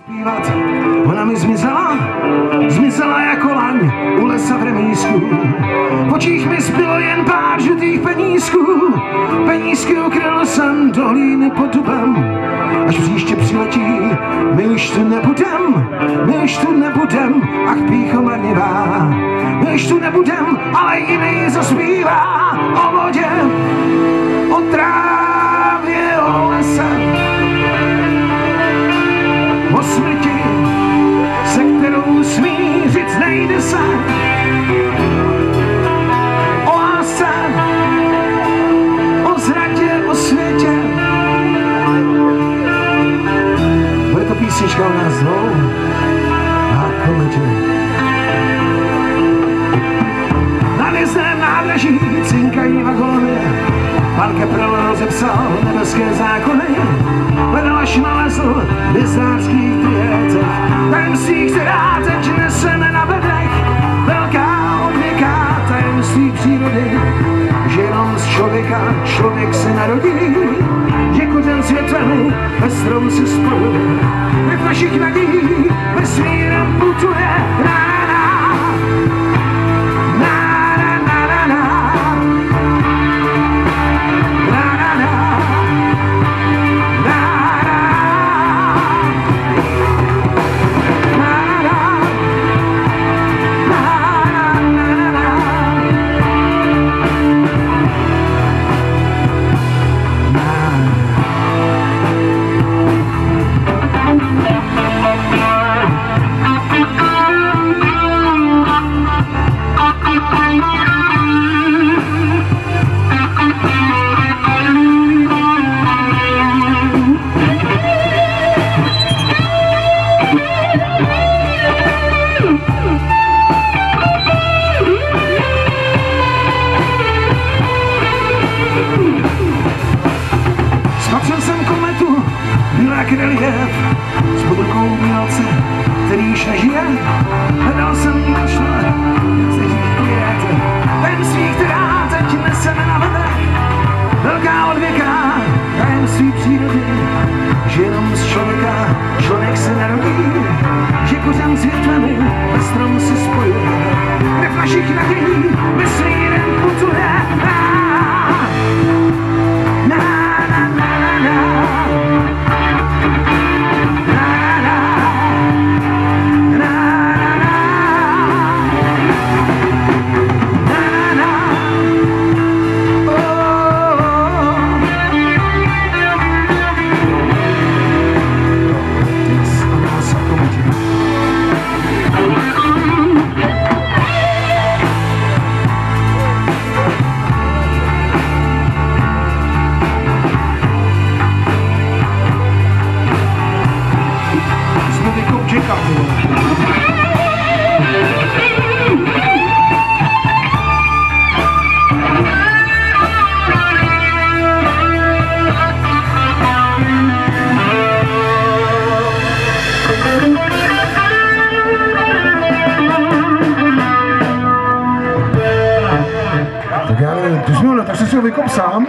Zpívat, ona mi zmizela jako laň u lesa v remísku. V očích mi zbylo jen pár žlutých penízky ukryl jsem do hlíny pod dubem. Až příště přiletí, my už tu nebudem, ach pýcho marnivá. My už tu nebudem, ale jiný zaspívá o vodě, o trávě, o lese, o smrti, se kterou smířit nejde se, o lásce, o zradě, o světě. Bude to písnička o nás dvou a kometě. Na hvězdném nádraží cinkají vagóny, pan Kepler rozepsal nebeské zákony, hledal až nalezl v hvězdářských triétech tajemství, která teď neseme na bedrech. Velká odvěká tajemství přírody, že jenom z člověka člověk se narodí, že kořen světleny ve strom se spojuje, jak našich nadějí vesmírem putuje. Spatřil jsem kometu, byl jak relief, s podrukou umělce, který již nežije. Hledal jsem našle tajemství, která teď neseme na bedrech. Velká odvěká tajemství přírody, že jenom z člověka člověk se narodí, že kořen světleny ve strom se spojuje, kde v našich nadějí vesmírem putuje. Tak já nevím, tak jsem si ho vykop sám.